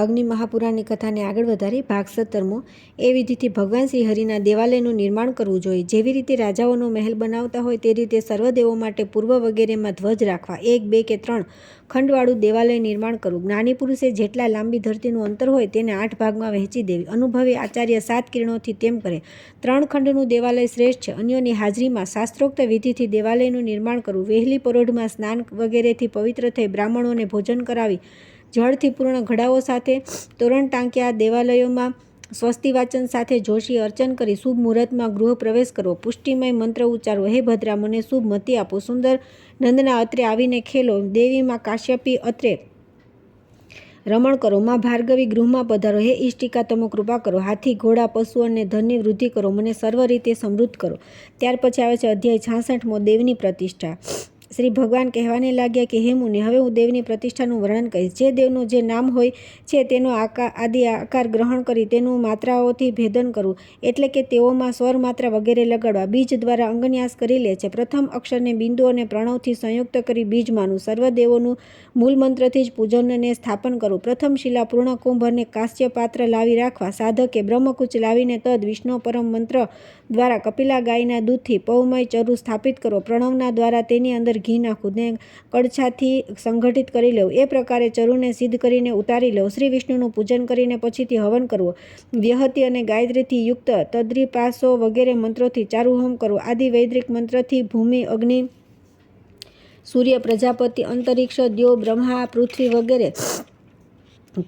અગ્નિ મહાપુરાણની કથાને આગળ વધારી ભાગ 17મો એ વિધિથી ભગવાન શ્રી હરિના દેવાલયનું નિર્માણ કરવું જોઈએ. જેવી રીતે રાજાઓનો મહેલ બનાવતા હોય તે રીતે સર્વદેવો માટે પૂર્વ વગેરેમાં ધ્વજ રાખવા. 1, 2 કે 3 ખંડવાળું દેવાલય નિર્માણ કરવું. જ્ઞાની પુરુષે જેટલા લાંબી ધરતીનું અંતર હોય તેને 8 ભાગમાં વહેંચી દેવી. અનુભવી આચાર્ય 7 કિરણોથી તેમ કરે. 3 ખંડનું દેવાલય શ્રેષ્ઠ છે. અન્યોની હાજરીમાં શાસ્ત્રોક્ત વિધિથી દેવાલયનું નિર્માણ કરવું. વહેલી પરોઢમાં સ્નાન વગેરેથી પવિત્ર થઈ બ્રાહ્મણોને ભોજન કરાવી જળથી પૂર્ણ ઘડાઓ સાથે તોરણ ટાંક્યા. દેવાલયોમાં સ્વસ્તિ વાચન સાથે જોશી અર્ચન કરી શુભ મુહૂર્તમાં ગૃહ પ્રવેશ કરવો. પુષ્ટિમય મંત્ર ઉચ્ચારવો. હે ભદ્રા, મને શુભ મતિ આપો. સુંદર નંદના અત્રે આવીને ખેલો. દેવીમાં કાશ્યપી અત્રે રમણ કરો. માં ભાર્ગવી ગૃહમાં પધારો. હે ઈષ્ટિકા, તમો કૃપા કરો. હાથી, ઘોડા, પશુ અને ધનની વૃદ્ધિ કરો. મને સર્વ રીતે સમૃદ્ધ કરો. ત્યાર પછી આવે છે અધ્યાય 66મો દેવની પ્રતિષ્ઠા. શ્રી ભગવાન કહેવાને લાગ્યા કે હે મુનિ, હવે હું દેવની પ્રતિષ્ઠાનું વર્ણન કહીશ. જે દેવનું જે નામ હોય છે તેનો આદિ આકાર ગ્રહણ કરી તેનું માત્રાઓથી ભેદન કરવું, એટલે કે તેઓમાં સ્વર માત્રા વગેરે લગાડવા. બીજ દ્વારા અંગન્યાસ કરી લે છે. પ્રથમ અક્ષરને બિંદુ અને પ્રણવથી સંયુક્ત કરી બીજ માનવું. સર્વ દેવોનું મૂળ મંત્રથી જ પૂજનને સ્થાપન કરવું. પ્રથમ શિલા, પૂર્ણ કુંભ અને કાંસ્ય પાત્ર લાવી રાખવા. સાધકે બ્રહ્મકુચ લાવીને તદ વિષ્ણુ પરમ મંત્ર દ્વારા કપિલા ગાયના દૂધથી પૌમય ચરુ સ્થાપિત કરો. પ્રણવના દ્વારા તેની અંદર ઘી નાખવું ને કડછાથી સંગઠિત કરી લેવું. એ પ્રકારે ચરુને સિદ્ધ કરીને ઉતારી લેવું. શ્રી વિષ્ણુનું પૂજન કરીને પછીથી હવન કરવો. વ્યહતિ અને ગાયત્રીથી યુક્ત તદ્રિપાસો વગેરે મંત્રોથી ચારુહોમ કરવો. આદિ વૈદિક મંત્રથી ભૂમિ, અગ્નિ, સૂર્ય, પ્રજાપતિ, અંતરિક્ષ, દ્યો, બ્રહ્મા, પૃથ્વી વગેરે,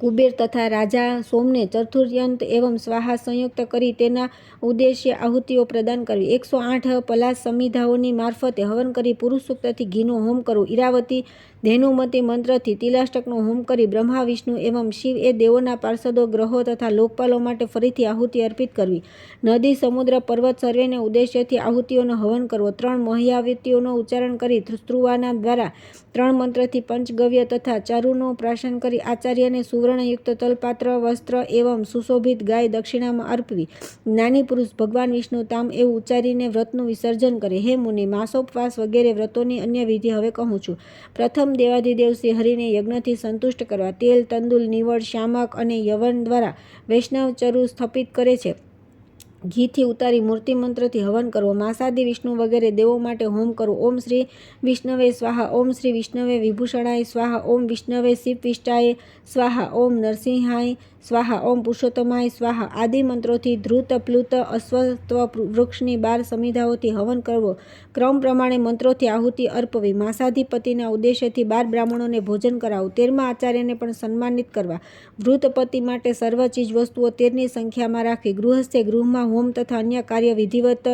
કુબેર તથા રાજા સોમને ચતુર્યંત એવં સ્વાહા સંયુક્ત કરી તેના ઉદ્દેશ્ય આહુતિઓ પ્રદાન કરવી. 108 પલાશ સમિધાઓની મારફતે હવન કરી પુરુષ સૂક્તથી ઘીનો હોમ કરવો. ઈરાવતી ધેનુમતી મંત્રથી તિલાષ્ટકનો હોમ કરી બ્રહ્મા, વિષ્ણુ એવં શિવ એ દેવોના પાર્ષદો, ગ્રહો તથા લોકપાલો માટે ફરીથી આહુતિ અર્પિત કરવી. નદી, સમુદ્ર, પર્વત સર્વેને ઉદ્દેશ્યથી આહુતિઓનો હવન કરવો. 3 મહ્યાવતીઓનો ઉચ્ચારણ કરી સ્ત્રુવાના દ્વારા 3 મંત્રથી પંચગવ્ય તથા ચારુનો પ્રાશન કરી આચાર્યને સુવર્ણયુક્ત તલપાત્ર, વસ્ત્ર એવં સુશોભિત ગાય દક્ષિણામાં અર્પવી. જ્ઞાની પુરુષ ભગવાન વિષ્ણુ તામ એવું ઉચ્ચારીને વ્રતનું વિસર્જન કરે. હે મુનિ, માસોપવાસ વગેરે વ્રતોની અન્ય વિધિ હવે કહું છું. પ્રથમ દેવાધિદેવ શ્રી હરિને યજ્ઞથી સંતુષ્ટ કરવા. તેલ, તંદુલ, નિવળ, શામક અને યવન દ્વારા વૈષ્ણવ ચરુ સ્થપિત કરે છે. ઘીથી ઉતારી મૂર્તિ મંત્રથી હવન કરવો. માસાદી વિષ્ણુ વગેરે દેવો માટે હોમ કરવો. ઓમ શ્રી વિષ્ણવે સ્વાહા. ઓમ શ્રી વિષ્ણવે વિભૂષણાય સ્વાહા. ઓમ વિષ્ણવે શિવપિષ્ટાય સ્વાહા. ઓમ નરસિંહાય સ્વાહા. ઓમ પુરુષોત્તમાય સ્વાહા. આદિ મંત્રોથી ધ્રુત, પ્લુત, અશ્વત્થ વૃક્ષની 12 સમિધાઓથી હવન કરવો. ક્રમ પ્રમાણે મંત્રોથી આહુતિ અર્પવી. માસાધિપતિના ઉદ્દેશ્યથી 12 બ્રાહ્મણોને ભોજન કરાવવું. 13મા આચાર્યને પણ સન્માનિત કરવા. વૃતપતિ માટે સર્વ ચીજ વસ્તુઓ 13ની સંખ્યામાં રાખવી. ગૃહસ્થે ગૃહમાં હોમ તથા અન્ય કાર્ય વિધિવત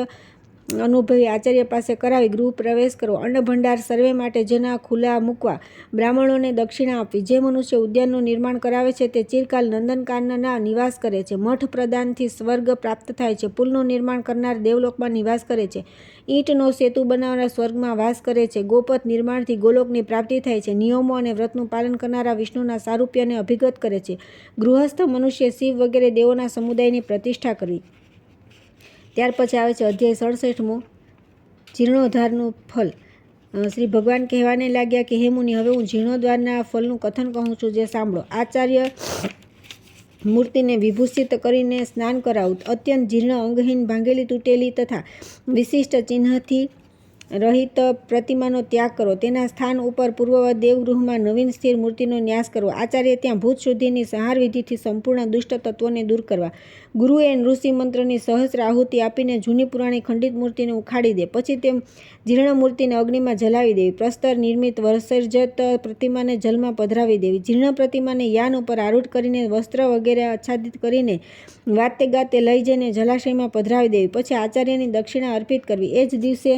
અનુભવી આચાર્ય પાસે કરાવી ગૃહ પ્રવેશ કરવો. અન્નભંડાર સર્વે માટે જેના ખુલ્લા મૂકવા. બ્રાહ્મણોને દક્ષિણા આપવી. જે મનુષ્ય ઉદ્યાનનું નિર્માણ કરાવે છે તે ચિરકાલ નંદનકાનનના નિવાસ કરે છે. મઠ પ્રદાનથી સ્વર્ગ પ્રાપ્ત થાય છે. પુલનું નિર્માણ કરનાર દેવલોકમાં નિવાસ કરે છે. ઈંટનો સેતુ બનાવનાર સ્વર્ગમાં વાસ કરે છે. ગોપથ નિર્માણથી ગોલોકની પ્રાપ્તિ થાય છે. નિયમો અને વ્રતનું પાલન કરનારા વિષ્ણુના સારૂપ્યને અભિગત કરે છે. ગૃહસ્થ મનુષ્ય શિવ વગેરે દેવોના સમુદાયની પ્રતિષ્ઠા કરવી. ત્યાર પછી આવે છે અધ્યાય 67મો જીર્ણોદ્ધારનું ફલ. શ્રી ભગવાન કહેવાને લાગ્યા કે હે મુનિ, હવે હું જીર્ણોદ્ધારના ફલનું કથન કહું છું, જે સાંભળો. આચાર્ય મૂર્તિને વિભૂષિત કરીને સ્નાન કરાવું. અત્યંત જીર્ણ, અંગહીન, ભાંગેલી, તૂટેલી તથા વિશિષ્ટ ચિહ્નથી રહિત પ્રતિમાનો ત્યાગ કરો. તેના સ્થાન ઉપર પૂર્વવત દેવગૃહમાં નવીન સ્થિર મૂર્તિનો ન્યાસ કરવો. આચાર્ય ત્યાં ભૂત શુદ્ધિની સંહાર વિધિથી સંપૂર્ણ દુષ્ટ તત્વોને દૂર કરવા. ગુરુએ ઋષિ મંત્રની સહસ્ર આહુતિ આપીને જૂની પુરાણી ખંડિત મૂર્તિને ઉખાડી દે. પછી તેમ જીર્ણ મૂર્તિને અગ્નિમાં જલાવી દેવી. પ્રસ્તર નિર્મિત વિસર્જિત પ્રતિમાને જલમાં પધરાવી દેવી. જીર્ણ પ્રતિમાને યાન ઉપર આરૂઢ કરીને વસ્ત્ર વગેરે આચ્છાદિત કરીને વાતે ગાતે લઈ જઈને જલાશયમાં પધરાવી દેવી. પછી આચાર્યની દક્ષિણા અર્પિત કરવી. એ જ દિવસે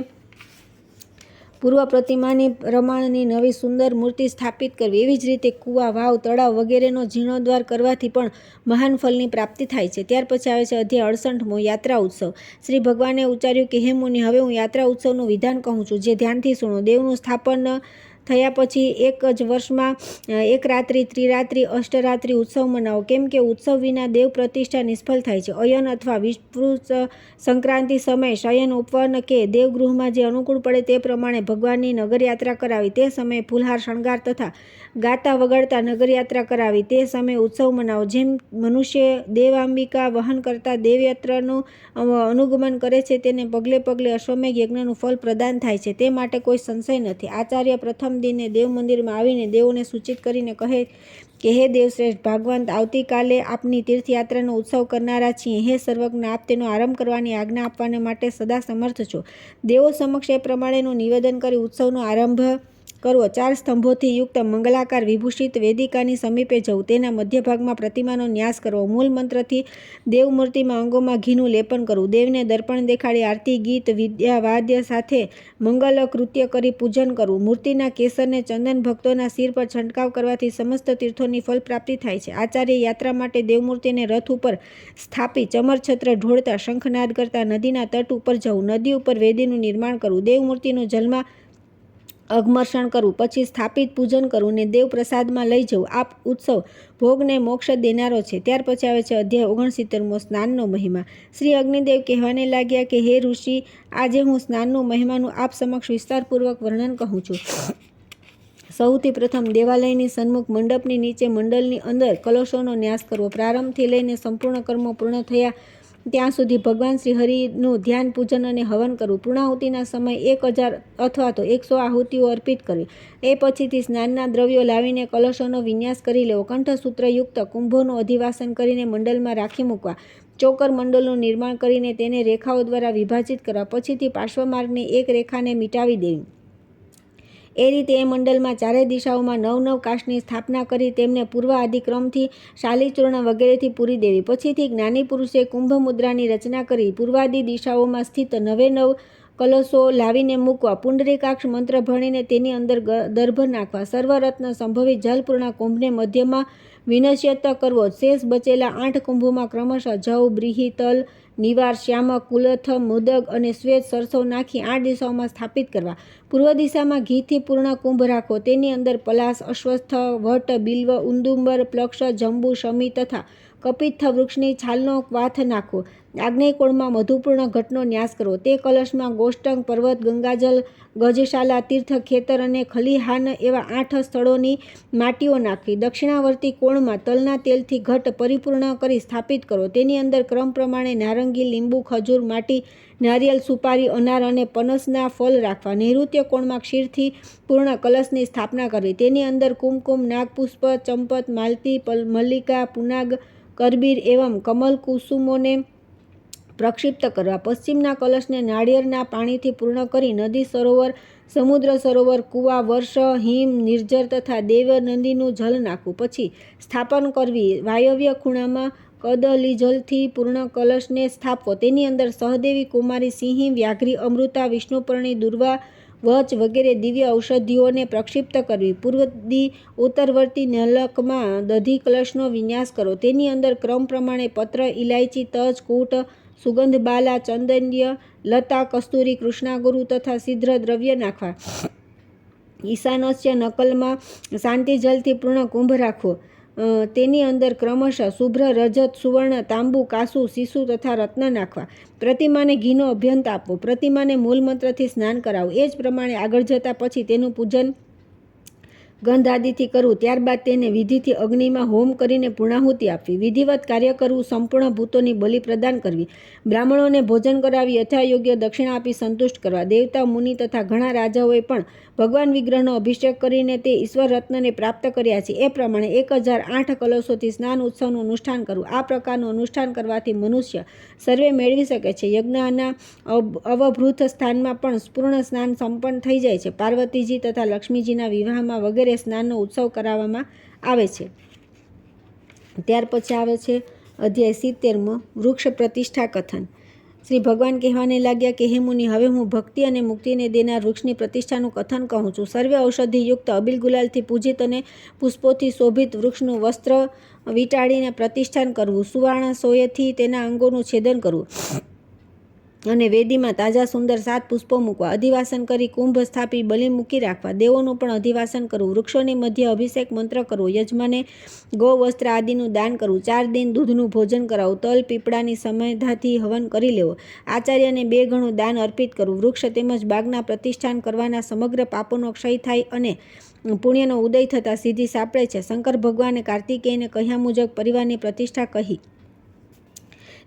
પૂર્વ પ્રતિમાની પ્રમાણની નવી સુંદર મૂર્તિ સ્થાપિત કરવી. એવી જ રીતે કૂવા, વાવ, તળાવ વગેરેનો જીર્ણોદ્ધાર કરવાથી પણ મહાન ફલની પ્રાપ્તિ થાય છે. ત્યાર પછી આવે છે અધ્યાય 68મો યાત્રા ઉત્સવ. શ્રી ભગવાને ઉચ્ચાર્યું કે હે મુનિ, હવે હું યાત્રા ઉત્સવનું વિધાન કહું છું, જે ધ્યાનથી સુણો. દેવનું સ્થાપન થયા પછી એક જ વર્ષમાં એક રાત્રિ, ત્રિરાત્રિ, અષ્ટરાત્રિ ઉત્સવ મનાવો, કેમ કે ઉત્સવ વિના દેવ પ્રતિષ્ઠા નિષ્ફળ થાય છે. અયન અથવા વિષુવવૃત સંક્રાંતિ સમયે શયન ઉપવન કે દેવગૃહમાં જે અનુકૂળ પડે તે પ્રમાણે ભગવાનની નગરયાત્રા કરાવી, તે સમયે ફૂલહાર શણગાર તથા ગાતા વગાડતા નગરયાત્રા કરાવી, તે સમયે ઉત્સવ મનાવો. જેમ મનુષ્ય દેવાંબિકા વહન કરતા દેવયાત્રાનું અનુગમન કરે છે, તેને પગલે પગલે અશ્વમેઘ યજ્ઞનું ફળ પ્રદાન થાય છે, તે માટે કોઈ સંશય નથી. આચાર્ય પ્રથમ દિને દેવ મંદિરમાં આવીને દેવોને સૂચિત કરીને કહે કે હે દેવશ્રેષ્ઠ ભાગવંત, આવતીકાલે આપની તીર્થયાત્રાનો ઉત્સવ કરનારા છીએ. હે સર્વજ્ઞ, આપ તેનો આરંભ કરવાની આજ્ઞા આપવાને માટે સદા સમર્થ છો. દેવો સમક્ષ એ પ્રમાણેનું નિવેદન કરી ઉત્સવનો આરંભ કરવો. 4 સ્તંભોથી યુક્ત મંગલાકાર વિભૂષિત વેદિકાની સમીપે જવું, તેના મધ્યભાગમાં પ્રતિમાનો ન્યાસ કરવો, મૂળ મંત્રથી દેવમૂર્તિમાં અંગોમાં ઘીનું લેપન કરવું, દેવને દર્પણ દેખાડી આરતી, ગીત, વિદ્યા, વાદ્ય સાથે મંગલ કૃત્ય કરી પૂજન કરવું. મૂર્તિના કેસરને ચંદન ભક્તોના શિર પર છંટકાવ કરવાથી સમસ્ત તીર્થોની ફળ પ્રાપ્તિ થાય છે. આચાર્ય યાત્રા માટે દેવમૂર્તિને રથ ઉપર સ્થાપી ચમરછત્ર ઢોળતા, શંખનાદ કરતા નદીના તટ ઉપર જવું, નદી ઉપર વેદીનું નિર્માણ કરવું, દેવમૂર્તિનું જલમાં અઘમર્ષણ કરવું, પછી સ્થાપિત પૂજન કરવું ને દેવ પ્રસાદમાં લઈ જવું. આ ઉત્સવ ભોગને મોક્ષ દેનારો છે. ત્યાર પછી આવે છે અધ્યાય 69મો, સ્નાનનો મહિમા. શ્રી અગ્નિદેવ કહેવાને લાગ્યા કે હે ઋષિ, આજે હું સ્નાનનું મહિમાનું આપ સમક્ષ વિસ્તારપૂર્વક વર્ણન કહું છું. સૌથી પ્રથમ દેવાલયની સન્મુખ મંડપની નીચે મંડલની અંદર કલશોનો ન્યાસ કરવો. પ્રારંભથી લઈને સંપૂર્ણ કર્મો પૂર્ણ થયા ત્યાં સુધી ભગવાન શ્રી હરિનું ધ્યાન, પૂજન અને હવન કરવું. પૂર્ણાહુતિના સમયે 1000 અથવા તો 100 આહુતિઓ અર્પિત કરવી. એ પછીથી સ્નાનના દ્રવ્યો લાવીને કલશોનો વિન્યાસ કરી લેવો. કંઠસૂત્રયુક્ત કુંભોનું અધિવાસન કરીને મંડલમાં રાખી મૂકવા. ચોકર મંડળનું નિર્માણ કરીને તેને રેખાઓ દ્વારા વિભાજિત કરવા. પછીથી પાર્શ્વમાર્ગની એક રેખાને મિટાવી દેવી. એ રીતે એ મંડળમાં ચારે દિશાઓમાં 9 કાશની સ્થાપના કરી તેમને પૂર્વ આદિ ક્રમથી શાલીચૂર્ણ વગેરેથી પૂરી દેવી. પછીથી જ્ઞાની પુરુષે કુંભ મુદ્રાની રચના કરી પૂર્વાદિ દિશાઓમાં સ્થિત 9 કલશો લાવીને મૂકવા. પુંડરીકાક્ષ મંત્ર ભણીને તેની અંદર દર્ભ નાખવા. સર્વરત્ન સંભવિત જલપૂર્ણ કુંભને મધ્યમાં વિનશ્યત કરવો. શેષ બચેલા 8 કુંભોમાં ક્રમશઃ જવ, બ્રીહી, તલ, નિવાર, શ્યામક, કુલથ, મુદગ અને શ્વેત સરસવ નાખી 8 દિશાઓમાં સ્થાપિત કરવા. પૂર્વ દિશામાં ઘીથી પૂર્ણ કુંભ રાખવો. તેની અંદર પલાશ, અશ્વત્થ, વટ, બિલ્વ, ઉંદુંબર, પ્લક્ષ, જંબુ, શમી તથા કપિત્થ વૃક્ષની છાલનો ક્વાથ નાખવો. આગ્નેયકોણમાં મધુપૂર્ણ ઘટનો ન્યાસ કરવો. તે કલશમાં ગોષ્ટંગ, પર્વત, ગંગાજલ, ગજશાલા, તીર્થ, ખેતર અને ખલિહાન એવા 8 સ્થળોની માટીઓ નાખવી. દક્ષિણાવર્તી કોણમાં તલના તેલથી ઘટ પરિપૂર્ણ કરી સ્થાપિત કરો. તેની અંદર ક્રમ પ્રમાણે નારંગી, લીંબુ, ખજૂર, માટી, નારિયેલ, સુપારી, અનાર અને પનસના ફળ રાખવા. નૈઋત્ય કોણમાં ક્ષીરથી પૂર્ણ કલશની સ્થાપના કરવી. તેની અંદર કુમકુમ, નાગપુષ્પ, ચંપત, માલતી, મલ્લિકા, પુનાગ, કરબીર એવં કમલ કુસુમોને પ્રક્ષિપ્ત કરવા. પશ્ચિમના કલશને નાળિયેરના પાણીથી પૂર્ણ કરી નદી, સરોવર, સમુદ્ર સરોવર, કુવા, વર્ષ, હિમ, નિર્જર તથા દેવનદીનું જલ નાખવું. પછી સ્થાપન કરવી. વાયવ્ય ખૂણામાં કદલીજલથી પૂર્ણ કલશને સ્થાપવો. તેની અંદર સહદેવી, કુમારી, સિંહી, વ્યાઘ્રી, અમૃતા, વિષ્ણુપર્ણી, દુર્વા, વચ વગેરે દિવ્ય ઔષધિઓને પ્રક્ષિપ્ત કરવી. પૂર્વદી ઉત્તરવર્તી નલકમાં દધી કલશનો વિન્યાસ કરો. તેની અંદર ક્રમ પ્રમાણે પત્ર, ઇલાયચી, તજ, કૂટ, સુગંધબાલા, ચંદન્ય, લતા, કસ્તુરી, કૃષ્ણાગુરુ તથા સિદ્ધ દ્રવ્ય નાખવા. ઈશાનસ્ય નકલમાં શાંતિજલથી પૂર્ણ કુંભ રાખવો. તેની અંદર ક્રમશઃ શુભ્ર, રજત, સુવર્ણ, તાંબુ, કાસુ, શીશુ તથા રત્ન નાખવા. પ્રતિમાને ઘીનો અભ્યંત આપવો. પ્રતિમાને મૂળ મંત્રથી સ્નાન કરાવવું. એ જ પ્રમાણે આગળ જતા પછી તેનું પૂજન ગંધ આદિથી કરવું. ત્યારબાદ તેને વિધિથી અગ્નિમાં હોમ કરીને પૂર્ણાહુતિ આપવી. વિધિવત કાર્ય કરવું. સંપૂર્ણ ભૂતોની બલિ પ્રદાન કરવી. બ્રાહ્મણોને ભોજન કરાવી યથાયોગ્ય દક્ષિણા આપી સંતુષ્ટ કરવા. દેવતા, મુનિ તથા ઘણા રાજાઓએ પણ ભગવાન વિગ્રહનો અભિષેક કરીને તે ઈશ્વર રત્નને પ્રાપ્ત કર્યા છે. એ પ્રમાણે 1008 કલશોથી સ્નાન ઉત્સવનું અનુષ્ઠાન કરવું. આ પ્રકારનું અનુષ્ઠાન કરવાથી મનુષ્ય સર્વે મેળવી શકે છે. યજ્ઞના અવભૃત સ્થાનમાં પણ પૂર્ણ સ્નાન સંપન્ન થઈ જાય છે. પાર્વતીજી તથા લક્ષ્મીજીના વિવાહમાં વગેરે સ્નાનનો ઉત્સવ કરાવવામાં આવે છે. ત્યાર પછી આવે છે અધ્યાય 70મો, વૃક્ષ પ્રતિષ્ઠા કથન. શ્રી ભગવાન કહેવાને લાગ્યા કે હે મુનિ, હવે હું ભક્તિ અને મુક્તિને દેનાર વૃક્ષની પ્રતિષ્ઠાનું કથન કહું છું. સર્વે ઔષધિયુક્ત અબિલ ગુલાલથી પૂજિત અને પુષ્પોથી શોભિત વૃક્ષનું વસ્ત્ર વીંટાળીને પ્રતિષ્ઠાન કરવું. સુવર્ણ સોયથી તેના અંગોનું છેદન કરવું. અને વેદીમાં તાજા સુંદર 7 પુષ્પો મૂકવા, અધિવાસન કરી કુંભ સ્થાપી બલિ મૂકી રાખવા, દેવોનું પણ અધિવાસન કરવું, વૃક્ષોની મધ્ય અભિષેક મંત્ર કરવો, યજમાને ગૌ વસ્ત્ર આદિનું દાન કરવું, 4 દિન દૂધનું ભોજન કરાવવું, તલ પીપળાની સમેધાથી હવન કરી લેવો, આચાર્યને 2 ગણું દાન અર્પિત કરવું, વૃક્ષ તેમજ બાગના પ્રતિષ્ઠાન કરવાના, સમગ્ર પાપોનો ક્ષય થાય અને પુણ્યનો ઉદય થતાં સિદ્ધિ સાંપડે છે. શંકર ભગવાને કાર્તિકેયને કહ્યા મુજબ પરિવારની પ્રતિષ્ઠા કહી.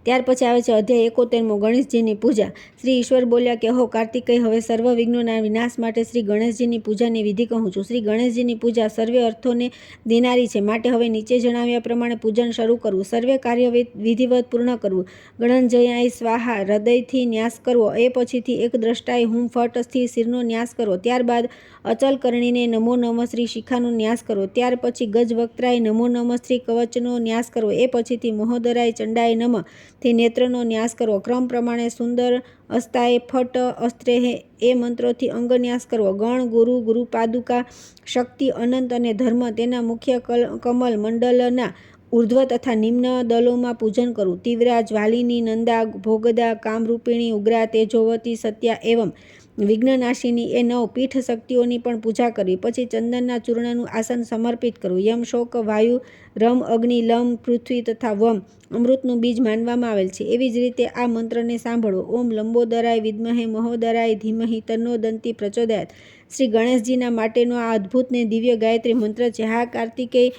ત્યાર પછી આવે છે અધ્યાય 71મો, ગણેશજીની પૂજા. શ્રી ઈશ્વર બોલ્યા કે હો કાર્તિકેય, હવે સર્વ વિઘ્નોના વિનાશ માટે શ્રી ગણેશજીની પૂજાની વિધિ કહું છું. શ્રી ગણેશજીની પૂજા સર્વે અર્થોને દેનારી છે, માટે હવે નીચે જણાવ્યા પ્રમાણે પૂજન શરૂ કરવું. સર્વે કાર્ય વિધિવત પૂર્ણ કરવું. ગણંજયાય સ્વાહા હૃદયથી ન્યાસ કરવો. એ પછીથી એક દ્રષ્ટાએ હુમ ફટથી શિરનો ન્યાસ કરવો. ત્યારબાદ અચલ કરણીને નમો નમઃ શ્રી શિખાનો ન્યાસ કરવો. ત્યાર પછી ગજવક્ત્રાય નમો નમઃ શ્રી કવચનો ન્યાસ કરવો. એ પછીથી મહોદરાય ચંડાય નમઃ થી નેત્રનો ન્યાસ કરવો. ક્રમ પ્રમાણે સુંદર અસ્તાએ ફટ અસ્ત્રેહે એ મંત્રોથી અંગન્યાસ કરવો. ગણ, ગુરુ, ગુરુપાદુકા, શક્તિ, અનંત અને ધર્મ તેના મુખ્ય કમલ મંડલના ઉર્ધ્વ તથા નિમ્ન દલોમાં પૂજન કરવું. તીવ્રા, જ્વાલિની, નંદા, ભોગદા, કામરૂપિણી, ઉગ્રા, તેજોવતી, સત્યા એવં વિઘ્નનાશિની એ 9 પીઠ શક્તિઓની પણ પૂજા કરવી. પછી ચંદનના ચૂર્ણનું આસન સમર્પિત કરવું. યમ, શોક, વાયુ, રમ, અગ્નિ, લમ, પૃથ્વી તથા વમ અમૃતનું બીજ માનવામાં આવેલ છે. એવી જ રીતે આ મંત્રને સાંભળવો. ઓમ લંબોદરાય વિદ્મહે મહોદરાય ધીમહિ તન્નો દંતી પ્રચોદયાત. શ્રી ગણેશજીના માટેનો આ અદ્ભુત ને દિવ્ય ગાયત્રી મંત્ર છે. હા કાર્તિકેય,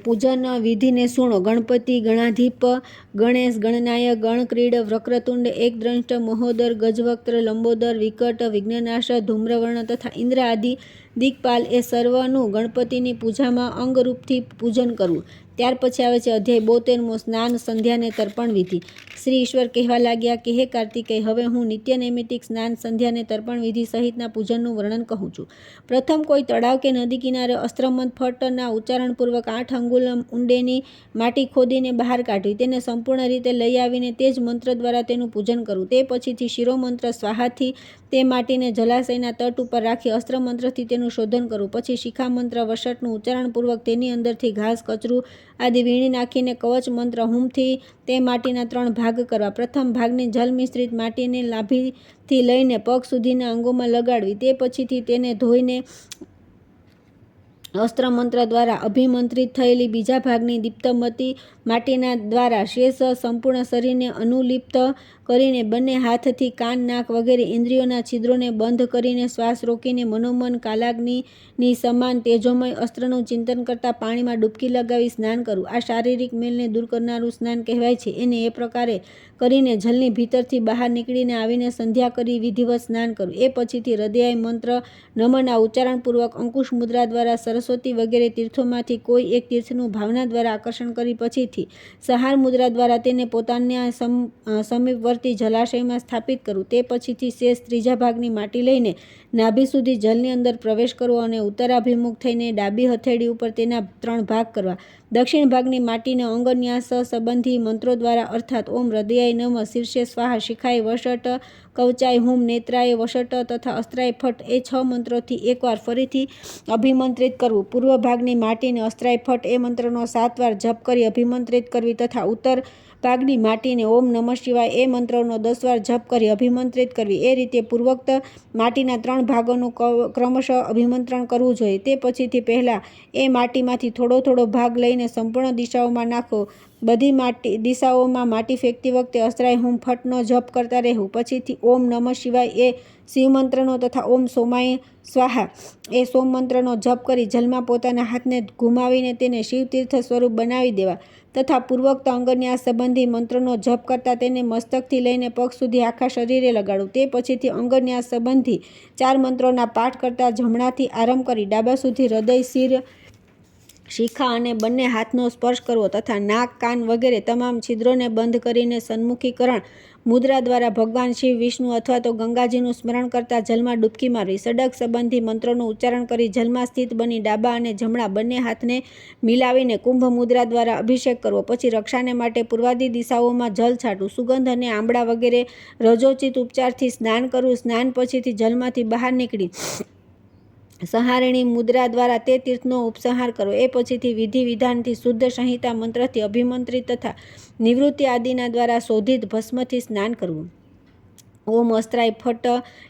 પૂજન વિધિને સુણો. ગણપતિ, ગણાધીપ, ગણેશ, ગણનાયક, ગણક્રીડ, વક્રતુંડ, એકદ્રષ્ટ, મહોદર, ગજવક્ત્ર, લંબોદર, વિકટ, વિઘ્નનાશ, ધૂમ્રવર્ણ તથા ઇન્દ્ર આદિ દિક્પાલ એ સર્વનું ગણપતિની પૂજામાં અંગરૂપથી પૂજન કરવું. ત્યાર પછી આવે છે અધ્યાય 72મો, સ્નાન, સંધ્યા ને તર્પણ વિધિ. શ્રી ઈશ્વર કહેવા લાગ્યા કે હે કાર્તિકેય, હવે હું નિત્ય નૈમિતિક સ્નાન, સંધ્યા ને તર્પણ વિધિ સહિતના પૂજનનું વર્ણન કહું છું. પ્રથમ કોઈ તળાવ કે નદી કિનારે અસ્ત્રમંત ફટના ઉચ્ચારણપૂર્વક 8 અંગુલ ઊંડેની માટી ખોદીને બહાર કાઢવી. તેને સંપૂર્ણ રીતે લઈ આવીને તે જ મંત્ર દ્વારા તેનું પૂજન કરવું. તે પછીથી શિરોમંત્ર સ્વાહાથી તે માટીને જલાશયના તટ ઉપર રાખી અસ્ત્રમંત્રથી તેનું શોધન કરવું. પછી શિખામંત્ર વશટનું ઉચ્ચારણપૂર્વક તેની અંદરથી ઘાસ, કચરું આદિ વીણી નાખીને કવચ મંત્ર હુમથી તે માટીના 3 ભાગ કરવા. પ્રથમ ભાગની જલ મિશ્રિત માટીને લાભીથી લઈને પગ સુધીના અંગોમાં લગાડવી. તે પછીથી તેને ધોઈને અસ્ત્ર મંત્ર દ્વારા અભિમંત્રિત થયેલી બીજા ભાગની દીપ્તમતી માટીના દ્વારા શેષ સંપૂર્ણ શરીરને અનુલિપ્ત કરીને બંને હાથથી કાન, નાક વગેરે ઇન્દ્રિયોના છિદ્રોને બંધ કરીને શ્વાસ રોકીને મનોમન કાલાગ્નિની સમાન તેજોમય અસ્ત્રનું ચિંતન કરતા પાણીમાં ડૂબકી લગાવી સ્નાન કરવું. આ શારીરિક મેલને દૂર કરનારું સ્નાન કહેવાય છે. એને એ પ્રકારે કરીને જલની ભીતરથી બહાર નીકળીને આવીને સંધ્યા કરી વિધિવત સ્નાન કરવું. એ પછીથી હૃદયાય મંત્ર નમનના ઉચ્ચારણપૂર્વક અંકુશ મુદ્રા દ્વારા સરસ્વતી વગેરે તીર્થોમાંથી કોઈ એક તીર્થનું ભાવના દ્વારા આકર્ષણ કરી પછીથી સહાર મુદ્રા દ્વારા તેને પોતાના સમીપવર્તી જલાશયમાં સ્થાપિત કરવું. તે પછીથી શેષ ત્રીજા ભાગની માટી લઈને નાભી સુધી જલની અંદર પ્રવેશ કરવો અને ઉત્તરાભિમુખ થઈને ડાબી હથેળી ઉપર તેના 3 ભાગ કરવા. દક્ષિણ ભાગની માટીને અંગન્યાસ સંબંધી મંત્રો દ્વારા અર્થાત ઓમ હૃદયાય નમઃ, શીર્ષે સ્વાહા, શિખાય વશટ, કવચાય હુમ, નેત્રાય વશટ તથા અસ્ત્રાય ફટ એ 6 મંત્રોથી એકવાર ફરીથી અભિમંત્રિત કરવું. પૂર્વ ભાગની માટીને અસ્ત્રાય ફટ એ મંત્રનો 7 વાર જપ કરી અભિમંત્રિત કરવી તથા ઉત્તર ભાગની માટીને ઓમ નમઃ શિવાય એ મંત્રનો 10 વાર જપ કરી અભિમંત્રિત કરવી. એ રીતે પૂર્વોક્ત માટીના 3 ભાગોનું ક્રમશઃ અભિમંત્રણ કરવું જોઈએ. તે પછીથી પહેલાં એ માટીમાંથી થોડો થોડો ભાગ લઈને સંપૂર્ણ દિશાઓમાં નાખવો. બધી દિશાઓમાં માટી ફેંકતી વખતે અસ્ત્રાય હુમ ફટનો જપ કરતા રહેવું. પછીથી ઓમ નમઃ શિવાય એ શિવમંત્રનો તથા ઓમ સોમાય સ્વાહા એ સોમ મંત્રનો જપ કરી જલમાં પોતાના હાથને ઘુમાવીને તેને શિવતીર્થ સ્વરૂપ બનાવી દેવા તથા પૂર્વોક્ત અંગન્યાસ સંબંધી મંત્રનો જપ કરતા તેને મસ્તકથી લઈને પગ સુધી આખા શરીરે લગાડવું. તે પછીથી અંગન્યાસ સંબંધી 4 મંત્રોના પાઠ કરતા જમણાથી આરંભ કરી ડાબા સુધી હૃદય, શિર, શિખા અને બંને હાથનો સ્પર્શ કરવો તથા નાક, કાન વગેરે તમામ છિદ્રોને બંધ કરીને સન્મુખીકરણ મુદ્રા દ્વારા ભગવાન શિવ, વિષ્ણુ અથવા તો ગંગાજીનું સ્મરણ કરતા જલમાં ડૂબકી મારવી. સડક સંબંધી મંત્રોનું ઉચ્ચારણ કરી જલમાં સ્થિત બની ડાબા અને જમણા બંને હાથને મિલાવીને કુંભ મુદ્રા દ્વારા અભિષેક કરવો. પછી રક્ષાને માટે પૂર્વાદી દિશાઓમાં જલ છાંટવું. સુગંધ અને આંબળા વગેરે રજોચિત ઉપચારથી સ્નાન કરવું. સ્નાન પછીથી જલમાંથી બહાર નીકળી સંહારણી મુદ્રા દ્વારા તે તીર્થનો ઉપસંહાર કરો. એ પછીથી વિધિ વિધાનથી શુદ્ધ સંહિતા મંત્રથી અભિમંત્રિત તથા નિવૃત્તિ આદિના દ્વારા શોધિત ભસ્મથી સ્નાન કરવું. ઓમ અસ્ત્રાય ફટ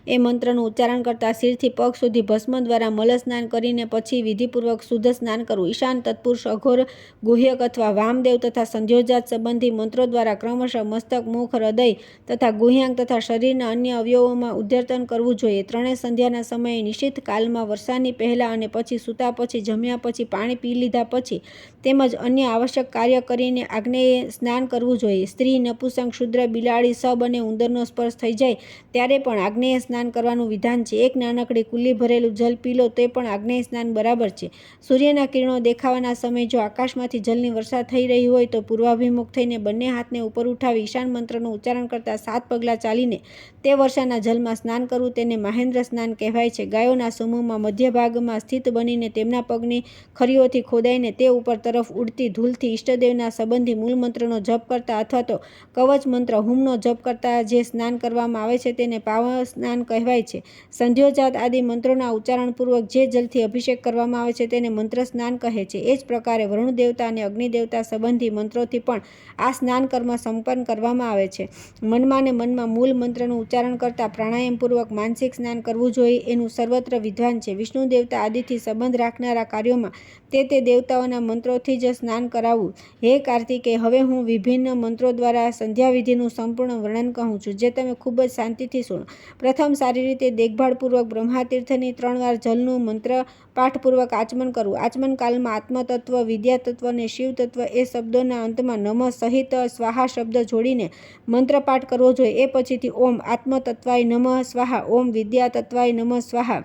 એ મંત્રનું ઉચ્ચારણ કરતા શિરથી પગ સુધી ભસ્મ દ્વારા મલ સ્નાન કરીને પછી વિધિપૂર્વક શુદ્ધ સ્નાન કરવું. ઈશાન, તત્પુરુષ, અઘોર, ગુહ્યક અથવા વામદેવ તથા સંધ્યોજાત સંબંધી મંત્રો દ્વારા ક્રમશઃ મસ્તક, મુખ, હૃદય તથા ગુહ્યાંગ તથા શરીરના અન્ય અવયવોમાં ઉદ્ધર્તન કરવું જોઈએ. ત્રણેય સંધ્યાના સમયે નિશ્ચિત કાલમાં, વર્ષાની પહેલાં અને પછી સૂતા પછી, જમ્યા પછી, પાણી પી લીધા પછી તેમજ અન્ય આવશ્યક કાર્ય કરીને આગ્નેય સ્નાન કરવું જોઈએ. સ્ત્રી, નપુંસક, શૂદ્ર, બિલાડી, સબ અને ઉંદરનો સ્પર્શ થઈ જાય ત્યારે પણ આગ્નેય સ્નાન કરવાનું વિધાન છે. એક નાનકડી કુલ્લી ભરેલું જલ પી લો તે પણ આગ્નેય સ્નાન બરાબર છે. સૂર્યના કિરણો દેખાવાના સમયે જો આકાશમાંથી જલની વર્ષા થઈ રહી હોય તો પૂર્વાભિમુખ થઈને બંને હાથને ઉપર ઉઠાવી ઈશાન મંત્રનું ઉચ્ચારણ કરતા 7 પગલાં ચાલીને તે વર્ષાના જલમાં સ્નાન કરવું તેને મહેન્દ્ર સ્નાન કહેવાય છે. ગાયોના સમૂહમાં મધ્ય ભાગમાં સ્થિત બનીને તેમના પગની ખરીઓથી ખોદાઈને તે ઉપર તરફ ઉડતી ધૂળથી ઈષ્ટદેવના સંબંધી મૂળ મંત્રનો જપ કરતા અથવા તો કવચ મંત્ર હુમનો જપ કરતા જે સ્નાન કરવામાં આવે છે તેને પાવન સ્નાન કહેવાય છે. સંધ્યોજાત આદિ મંત્રોના ઉચ્ચારણપૂર્વક જે જલથી અભિષેક કરવામાં આવે છે તેને મંત્ર સ્નાન કહે છે. એ જ પ્રકારે વરુણ દેવતા અને અગ્નિ દેવતા સંબંધી મંત્રોથી પણ આ સ્નાન કર્મ સંપન્ન કરવામાં આવે છે. મનમાં ને મનમાં મૂળ મંત્રનું ઉચ્ચારણ કરતા પ્રાણાયામપૂર્વક માનસિક સ્નાન કરવું જોઈએ એનું સર્વત્ર વિદ્વાન છે. વિષ્ણુ દેવતા આદિથી સંબંધ રાખનારા કાર્યોમાં તે દેવતાઓના મંત્રોથી જ સ્નાન કરાવવું. હે કાર્તિકે, હવે હું વિભિન્ન મંત્રો દ્વારા સંધ્યાવિધિનું સંપૂર્ણ વર્ણન કહું છું, જે તમે ખૂબ જ શાંતિથી સુનો. પ્રથમ, સારી રીતે દેખભાળપૂર્વક બ્રહ્માતીર્થની 3 વાર જલનું મંત્ર પાઠપૂર્વક આચમન કરવું. આચમન કાલમાં આત્મતત્વ, વિદ્યાતત્વ અને શિવતત્વ એ શબ્દોના અંતમાં નમઃ સહિત સ્વાહા શબ્દ જોડીને મંત્રપાઠ કરવો જોઈએ. એ પછીથી ઓમ આત્મતત્વાય નમઃ સ્વાહા, ઓમ વિદ્યાતત્વાય નમઃ સ્વાહા,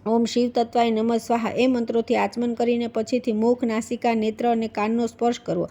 ઓમ શિવ તત્વાય નમઃ સ્વાહા એ મંત્રોથી આચમન કરીને પછીથી મુખ, નાસિકા, નેત્ર અને કાનનો સ્પર્શ કરવો.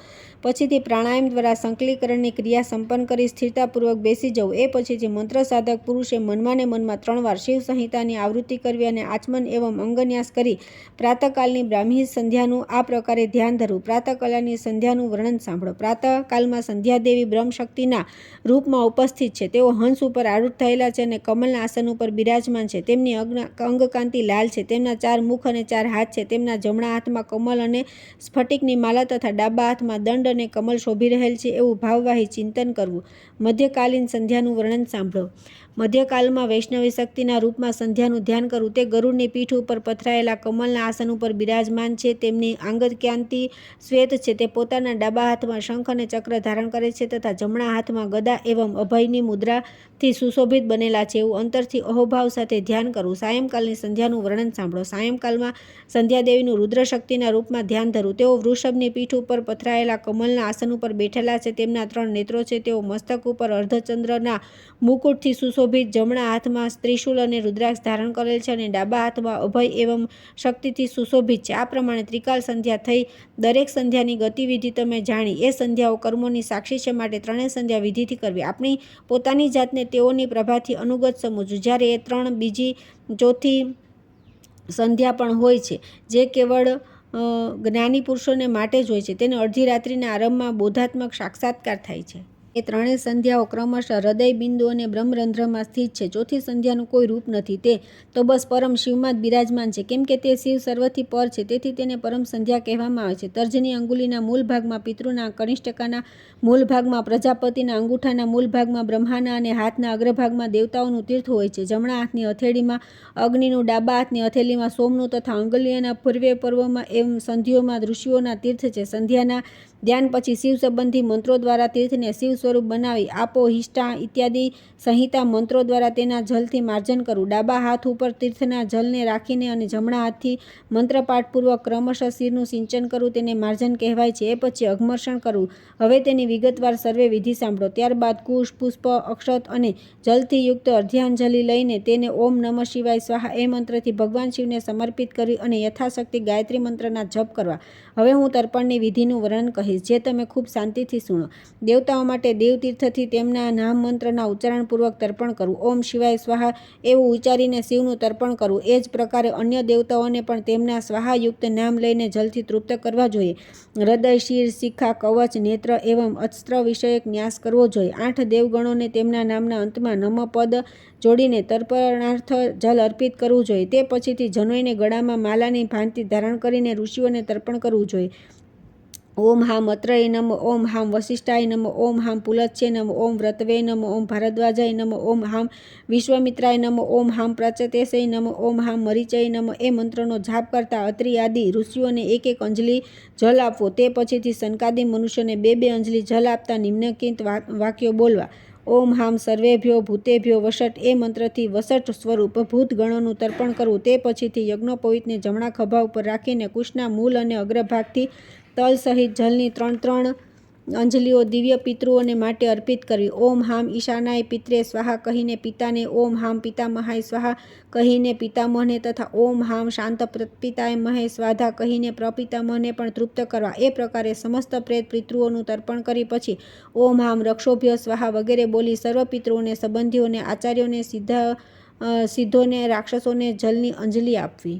પછીથી પ્રાણાયામ દ્વારા સંકલીકરણની ક્રિયા સંપન્ન કરી સ્થિરતાપૂર્વક બેસી જવું. એ પછીથી મંત્ર સાધક પુરુષે મનમાં ને મનમાં 3 વાર શિવ સંહિતાની આવૃત્તિ કરવી અને આચમન એવં અંગન્યાસ કરી પ્રાતઃકાલની બ્રાહ્મી સંધ્યાનું આ પ્રકારે ધ્યાન ધરવું. પ્રાતઃકાલની સંધ્યાનું વર્ણન સાંભળો. પ્રાતઃકાલમાં સંધ્યાદેવી બ્રહ્મશક્તિના રૂપમાં ઉપસ્થિત છે. તેઓ હંસ ઉપર આરૂઢ થયેલા છે અને કમલના આસન ઉપર બિરાજમાન છે. તેમની અંગકાંતિ લાલ છે. તેમના 4 મુખ અને 4 હાથ છે. તેમના જમણા હાથમાં કમલ અને સ્ફટિકની માલા તથા ડાબા હાથમાં દંડ અને કમલ શોભી રહેલ છે એવું ભાવવાહી ચિંતન કરવું. મધ્યકાલીન સંધ્યાનું વર્ણન સાંભળો. મધ્યકાલમાં વૈષ્ણવી શક્તિના રૂપમાં સંધ્યાનું ધ્યાન કરવું. તે ગરુડની પીઠ ઉપર પથરાયેલા કમલના આસન ઉપર બિરાજમાન છે. તેમની અંગકાંતિ શ્વેત છે. તે પોતાના ડાબા હાથમાં શંખ અને ચક્ર ધારણ કરે છે તથા જમણા હાથમાં ગદા એવં અભયની મુદ્રાથી સુશોભિત બનેલા છે એવું અંતરથી અહોભાવ સાથે ધ્યાન કરવું. સાયંકાલની સંધ્યાનું વર્ણન સાંભળો. સાયંકાલમાં સંધ્યાદેવીનું રુદ્રશક્તિના રૂપમાં ધ્યાન ધરવું. તેઓ વૃષભની પીઠ ઉપર પથરાયેલા કમલના આસન ઉપર બેઠેલા છે. તેમના 3 નેત્રો છે. તેઓ મસ્તક ઉપર અર્ધચંદ્રના મુકુટથી સુશોભિત જમણા હાથમાં ત્રિશૂલ અને રુદ્રાક્ષ ધારણ કરેલ છે અને ડાબા હાથમાં અભય એવં શક્તિથી સુશોભિત છે. આ પ્રમાણે ત્રિકાલ સંધ્યા થઈ. દરેક સંધ્યાની ગતિવિધિ તમે જાણી. એ સંધ્યાઓ કર્મોની સાક્ષી છે માટે 3 સંધ્યા વિધિથી કરવી. આપણી પોતાની જાતને તેઓની પ્રભાથી અનુગત સમજવું. જ્યારે એ 3 બીજી ચોથી સંધ્યા પણ હોય છે જે કેવળ જ્ઞાની પુરુષોને માટે જ હોય છે. તેને અડધી રાત્રિના આરંભમાં બોધાત્મક સાક્ષાત્કાર થાય છે. એ 3 સંધ્યાઓ ક્રમશઃ હૃદય બિંદુ અને બ્રહ્મરંધ્રમાં સ્થિત છે. ચોથી સંધ્યાનું કોઈ રૂપ નથી. તે તો બસ પરમ શિવમાં જ બિરાજમાન છે. કેમ કે તે શિવ સર્વથી પર છે તેથી તેને પરમ સંધ્યા કહેવામાં આવે છે. તર્જની અંગુલીના મૂળ ભાગમાં પિતૃના, કનિષ્ઠકાના મૂળ ભાગમાં પ્રજાપતિના, અંગૂઠાના મૂળ ભાગમાં બ્રહ્માના અને હાથના અગ્રભાગમાં દેવતાઓનું તીર્થ હોય છે. જમણા હાથની હથેળીમાં અગ્નિનું, ડાબા હાથની હથેળીમાં સોમનું તથા અંગુલીના પૂર્વે પર્વમાં એમ સંધિઓમાં ઋષિઓના તીર્થ છે. સંધ્યાના ધ્યાન પછી શિવ સંબંધી મંત્રો દ્વારા તીર્થને શિવ સ્વરૂપ બનાવી આપો, હિષ્ટા ઇત્યાદિ સંહિતા મંત્રો દ્વારા તેના જલથી માર્જન કરવું. ડાબા હાથ ઉપર તીર્થના જલને રાખીને અને જમણા હાથથી મંત્રપાઠપૂર્વક ક્રમશઃ શિરનું સિંચન કરવું તેને માર્જન કહેવાય છે. એ પછી અઘમર્ષણ કરવું. હવે તેની વિગતવાર સર્વે વિધિ સાંભળો. ત્યારબાદ કુશ, પુષ્પ, અક્ષત અને જલથી યુક્ત અર્ધ્યાંજલિ લઈને તેને ઓમ નમઃ શિવાય સ્વાહા એ મંત્રથી ભગવાન શિવને સમર્પિત કરી અને યથાશક્તિ ગાયત્રી મંત્રના જપ કરવા. હવે હું તર્પણની વિધિનું વર્ણન કહીશ જે તમે ખૂબ શાંતિથી સુણો. દેવતાઓ માટે દેવતીર્થથી તેમના નામ મંત્રના ઉચ્ચારણપૂર્વક તર્પણ કરવું. ઓમ શિવાય સ્વાહા એવું ઉચ્ચારીને શિવનું તર્પણ કરવું. એ જ પ્રકારે અન્ય દેવતાઓને પણ તેમના સ્વાહાયુક્ત નામ લઈને જલથી તૃપ્ત કરવા જોઈએ. હૃદય, શિર, શિખા, કવચ, નેત્ર એવં અસ્ત્ર વિષયક ન્યાસ કરવો જોઈએ. 8 દેવગણોને તેમના નામના અંતમાં નમ પદ જોડીને તર્પણાર્થ જલ અર્પિત કરવું જોઈએ. તે પછીથી જનોઈને ગળામાં માલાની ભાંતિ ધારણ કરીને ઋષિઓને તર્પણ કરવું જોઈએ. ઓમ હામ અત્રય નમ, ઓમ હામ વસિષ્ઠાય નમ, ઓમ હામ પુલત્સ્ય નમ, ઓમ વ્રતવે નમ, ઓમ ભારદ્વાજાય નમ, ઓમ હામ વિશ્વામિત્રાય નમ, ઓમ હામ પ્રચતેસય નમ, ઓમ હામ મરીચય નમ. એ મંત્રનો જાપ કરતા અત્રિ આદિ ઋષિઓને 1 અંજલિ જલ આપવો. તે પછીથી સનકાદિ મનુષ્યોને 2 અંજલિ જલ આપતા નિમ્નલિખિત વાક્યો બોલવા. ઓમ હામ સર્વેભ્યો ભૂતેભ્યો વસટ. એ મંત્રથી વસટ સ્વરૂપ ભૂતગણોનું તર્પણ કરવું. તે પછીથી યજ્ઞોપવીતને જમણા ખભા ઉપર રાખીને કુશના મૂલ અને અગ્રભાગથી તલ સહિત જલની 3 અંજલિઓ દિવ્ય પિતૃઓને માટે અર્પિત કરવી. ઓમ હામ ઈશાનાય પિત્રે સ્વાહા કહીને પિતાને, ઓમ હામ પિતામહાય સ્વાહા કહીને પિતામહને તથા ઓમ હામ શાંત પ્રપિતામહે સ્વાધા કહીને પ્રપિતામહને પણ તૃપ્ત કરવા. એ પ્રકારે સમસ્ત પ્રેત પિતૃઓનું તર્પણ કરી પછી ઓમ હામ રક્ષોભ્ય સ્વાહા વગેરે બોલી સર્વ પિતૃઓને, સંબંધીઓને, આચાર્યોને, સિદ્ધોને, રાક્ષસોને જલની અંજલિ આપવી.